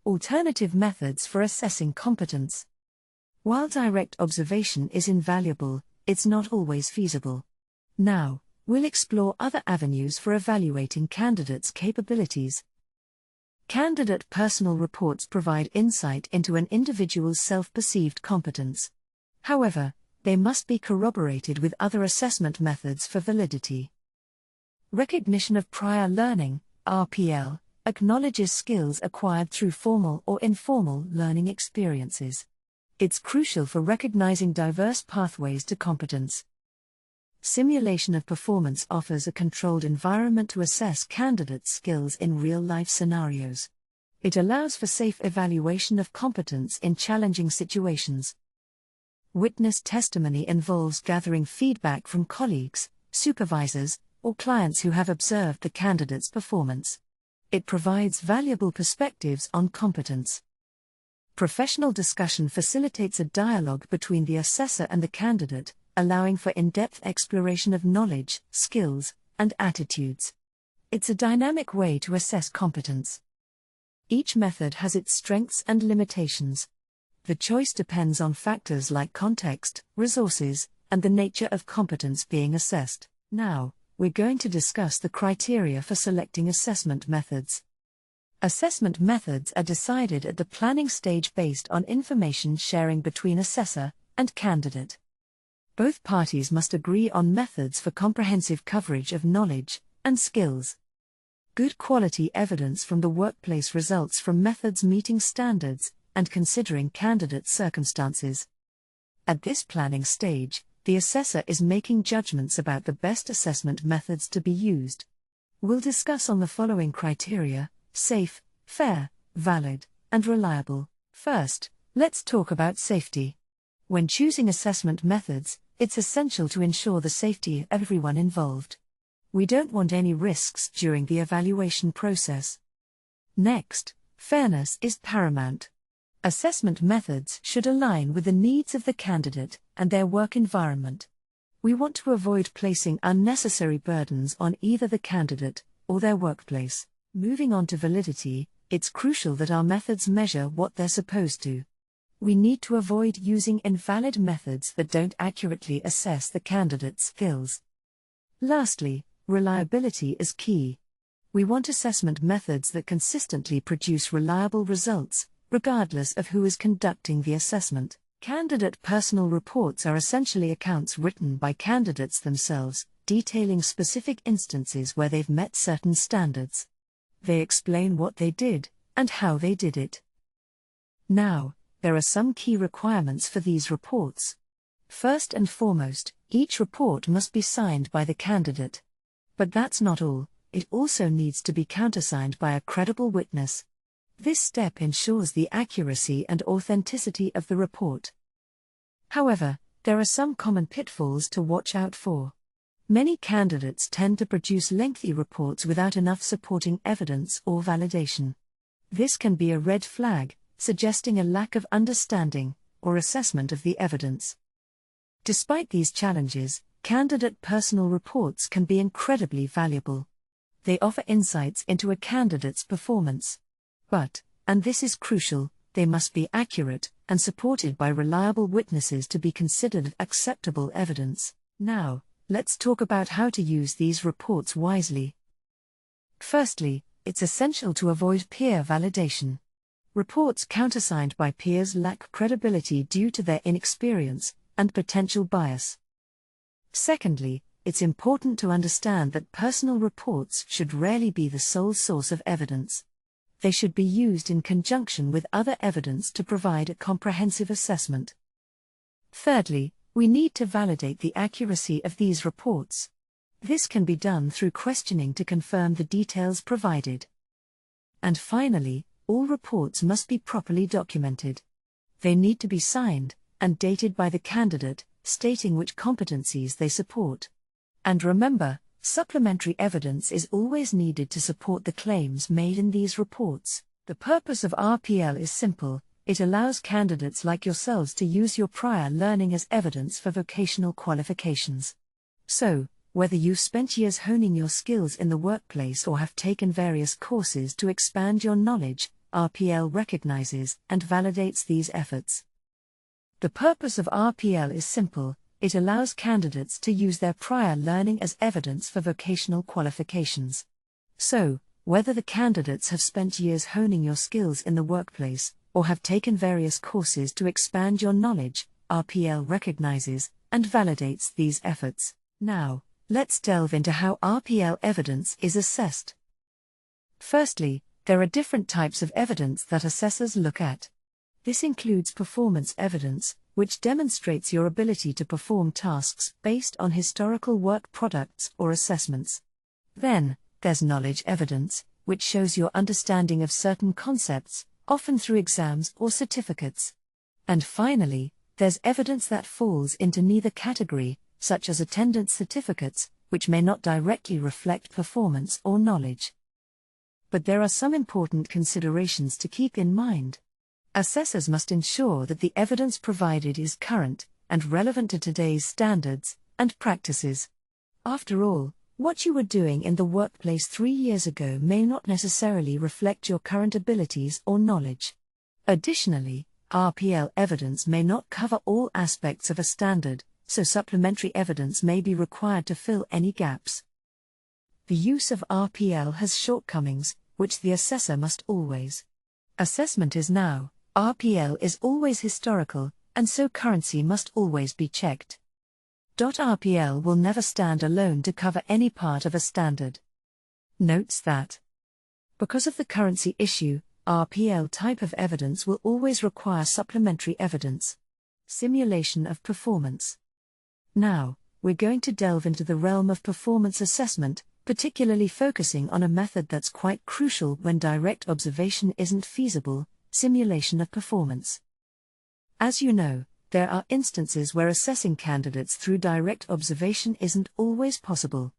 Alternative methods for assessing competence. While direct observation is invaluable, it's not always feasible. Now, we'll explore other avenues for evaluating candidates' capabilities. Candidate personal reports provide insight into an individual's self-perceived competence. However, they must be corroborated with other assessment methods for validity. Recognition of prior learning, RPL, acknowledges skills acquired through formal or informal learning experiences. It's crucial for recognizing diverse pathways to competence. Simulation of performance offers a controlled environment to assess candidates' skills in real-life scenarios. It allows for safe evaluation of competence in challenging situations. Witness testimony involves gathering feedback from colleagues, supervisors, or clients who have observed the candidate's performance. It provides valuable perspectives on competence. Professional discussion facilitates a dialogue between the assessor and the candidate, allowing for in-depth exploration of knowledge, skills, and attitudes. It's a dynamic way to assess competence. Each method has its strengths and limitations. The choice depends on factors like context, resources, and the nature of competence being assessed. Now, we're going to discuss the criteria for selecting assessment methods. Assessment methods are decided at the planning stage based on information sharing between assessor and candidate. Both parties must agree on methods for comprehensive coverage of knowledge and skills. Good quality evidence from the workplace results from methods meeting standards and considering candidate circumstances. At this planning stage, the assessor is making judgments about the best assessment methods to be used. We'll discuss on the following criteria: safe, fair, valid, and reliable. First, let's talk about safety. When choosing assessment methods, it's essential to ensure the safety of everyone involved. We don't want any risks during the evaluation process. Next, fairness is paramount. Assessment methods should align with the needs of the candidate and their work environment. We want to avoid placing unnecessary burdens on either the candidate or their workplace. Moving on to validity, it's crucial that our methods measure what they're supposed to. We need to avoid using invalid methods that don't accurately assess the candidate's skills. Lastly, reliability is key. We want assessment methods that consistently produce reliable results, regardless of who is conducting the assessment. Candidate personal reports are essentially accounts written by candidates themselves, detailing specific instances where they've met certain standards. They explain what they did, and how they did it. Now, there are some key requirements for these reports. First and foremost, each report must be signed by the candidate. But that's not all, it also needs to be countersigned by a credible witness. This step ensures the accuracy and authenticity of the report. However, there are some common pitfalls to watch out for. Many candidates tend to produce lengthy reports without enough supporting evidence or validation. This can be a red flag, suggesting a lack of understanding or assessment of the evidence. Despite these challenges, candidate personal reports can be incredibly valuable. They offer insights into a candidate's performance. But, and this is crucial, they must be accurate and supported by reliable witnesses to be considered acceptable evidence. Now, let's talk about how to use these reports wisely. Firstly, it's essential to avoid peer validation. Reports countersigned by peers lack credibility due to their inexperience and potential bias. Secondly, it's important to understand that personal reports should rarely be the sole source of evidence. They should be used in conjunction with other evidence to provide a comprehensive assessment. Thirdly, we need to validate the accuracy of these reports. This can be done through questioning to confirm the details provided. And finally, all reports must be properly documented. They need to be signed and dated by the candidate, stating which competencies they support. And remember, supplementary evidence is always needed to support the claims made in these reports. The purpose of RPL is simple: it allows candidates like yourselves to use your prior learning as evidence for vocational qualifications. So, whether you've spent years honing your skills in the workplace or have taken various courses to expand your knowledge, RPL recognizes and validates these efforts. The purpose of RPL is simple: it allows candidates to use their prior learning as evidence for vocational qualifications. So, whether the candidates have spent years honing your skills in the workplace, or have taken various courses to expand your knowledge, RPL recognizes and validates these efforts. Now, let's delve into how RPL evidence is assessed. Firstly, there are different types of evidence that assessors look at. This includes performance evidence, which demonstrates your ability to perform tasks based on historical work products or assessments. Then, there's knowledge evidence, which shows your understanding of certain concepts, often through exams or certificates. And finally, there's evidence that falls into neither category, such as attendance certificates, which may not directly reflect performance or knowledge. But there are some important considerations to keep in mind. Assessors must ensure that the evidence provided is current and relevant to today's standards and practices. After all, what you were doing in the workplace 3 years ago may not necessarily reflect your current abilities or knowledge. Additionally, RPL evidence may not cover all aspects of a standard, so supplementary evidence may be required to fill any gaps. The use of RPL has shortcomings, which the assessor must always. Assessment is now, RPL is always historical, and so currency must always be checked. RPL will never stand alone to cover any part of a standard. Notes that, because of the currency issue, RPL type of evidence will always require supplementary evidence. Simulation of performance. Now, we're going to delve into the realm of performance assessment, particularly focusing on a method that's quite crucial when direct observation isn't feasible: simulation of performance. As you know, there are instances where assessing candidates through direct observation isn't always possible.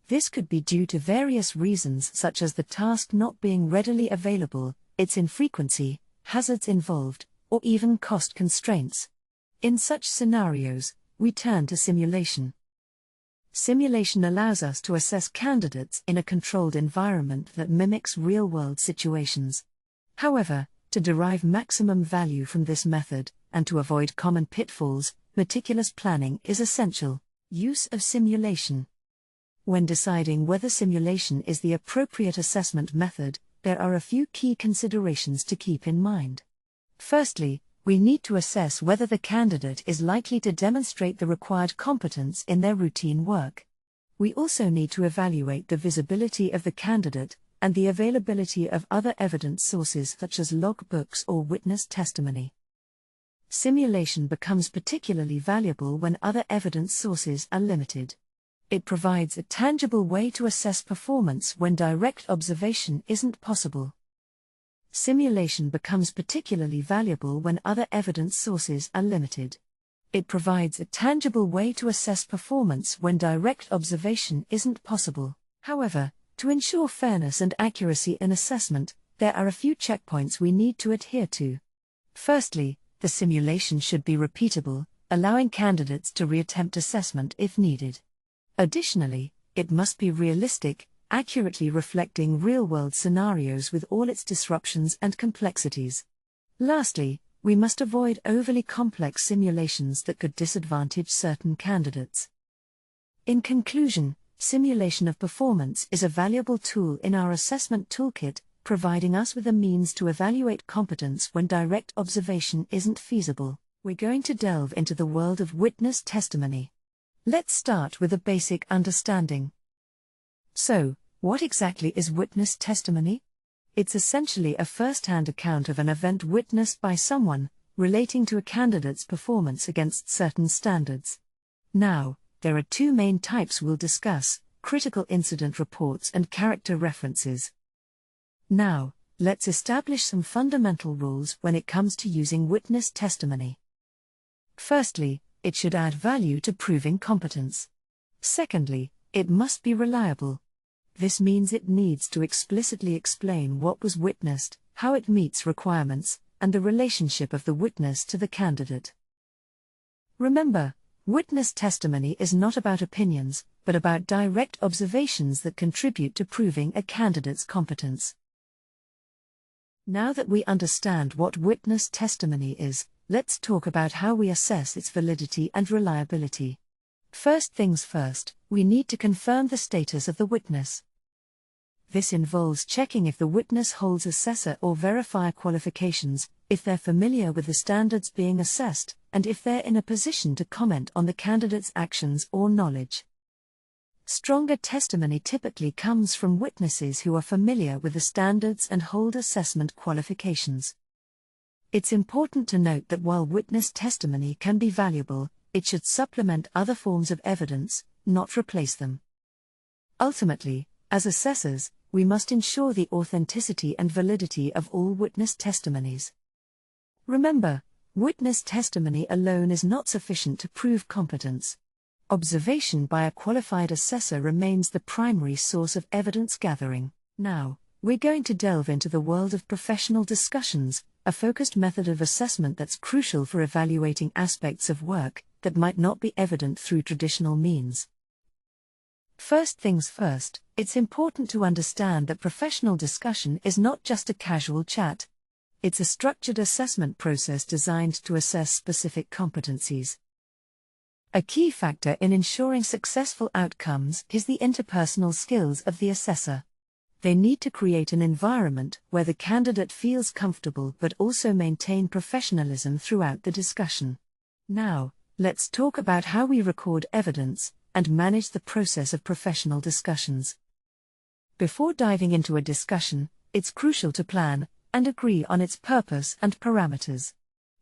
This could be due to various reasons, such as the task not being readily available, its infrequency, hazards involved, or even cost constraints. In such scenarios, we turn to simulation. Simulation allows us to assess candidates in a controlled environment that mimics real-world situations. However, to derive maximum value from this method, and to avoid common pitfalls, meticulous planning is essential. Use of simulation. When deciding whether simulation is the appropriate assessment method, there are a few key considerations to keep in mind. Firstly, we need to assess whether the candidate is likely to demonstrate the required competence in their routine work. We also need to evaluate the visibility of the candidate and the availability of other evidence sources such as logbooks or witness testimony. Simulation becomes particularly valuable when other evidence sources are limited. It provides a tangible way to assess performance when direct observation isn't possible. Simulation becomes particularly valuable when other evidence sources are limited. It provides a tangible way to assess performance when direct observation isn't possible. However, to ensure fairness and accuracy in assessment, there are a few checkpoints we need to adhere to. Firstly, the simulation should be repeatable, allowing candidates to reattempt assessment if needed. Additionally, it must be realistic, accurately reflecting real-world scenarios with all its disruptions and complexities. Lastly, we must avoid overly complex simulations that could disadvantage certain candidates. In conclusion, simulation of performance is a valuable tool in our assessment toolkit, providing us with a means to evaluate competence when direct observation isn't feasible. We're going to delve into the world of witness testimony. Let's start with a basic understanding. So, what exactly is witness testimony? It's essentially a first-hand account of an event witnessed by someone, relating to a candidate's performance against certain standards. Now, there are two main types we'll discuss: critical incident reports and character references. Now, let's establish some fundamental rules when it comes to using witness testimony. Firstly, it should add value to proving competence. Secondly, it must be reliable. This means it needs to explicitly explain what was witnessed, how it meets requirements, and the relationship of the witness to the candidate. Remember, witness testimony is not about opinions, but about direct observations that contribute to proving a candidate's competence. Now that we understand what witness testimony is, let's talk about how we assess its validity and reliability. First things first, we need to confirm the status of the witness. This involves checking if the witness holds assessor or verifier qualifications, if they're familiar with the standards being assessed, and if they're in a position to comment on the candidate's actions or knowledge. Stronger testimony typically comes from witnesses who are familiar with the standards and hold assessment qualifications. It's important to note that while witness testimony can be valuable, it should supplement other forms of evidence, not replace them. Ultimately, as assessors, we must ensure the authenticity and validity of all witness testimonies. Remember, witness testimony alone is not sufficient to prove competence. Observation by a qualified assessor remains the primary source of evidence gathering. Now, we're going to delve into the world of professional discussions, a focused method of assessment that's crucial for evaluating aspects of work that might not be evident through traditional means. First things first, it's important to understand that professional discussion is not just a casual chat. It's a structured assessment process designed to assess specific competencies. A key factor in ensuring successful outcomes is the interpersonal skills of the assessor. They need to create an environment where the candidate feels comfortable but also maintain professionalism throughout the discussion. Now, let's talk about how we record evidence and manage the process of professional discussions. Before diving into a discussion, it's crucial to plan and agree on its purpose and parameters.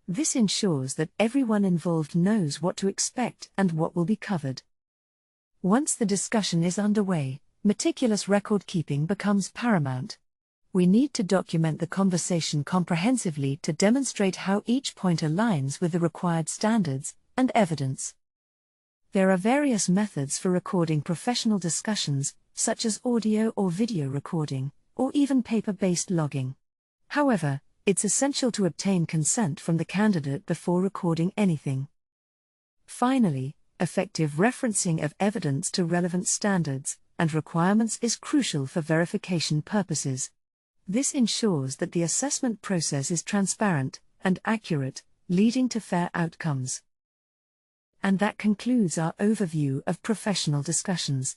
This ensures that everyone involved knows what to expect and what will be covered. Once the discussion is underway, meticulous record-keeping becomes paramount. We need to document the conversation comprehensively to demonstrate how each point aligns with the required standards and evidence. There are various methods for recording professional discussions, such as audio or video recording, or even paper-based logging. However, it's essential to obtain consent from the candidate before recording anything. Finally, effective referencing of evidence to relevant standards and requirements is crucial for verification purposes. This ensures that the assessment process is transparent and accurate, leading to fair outcomes. And that concludes our overview of professional discussions.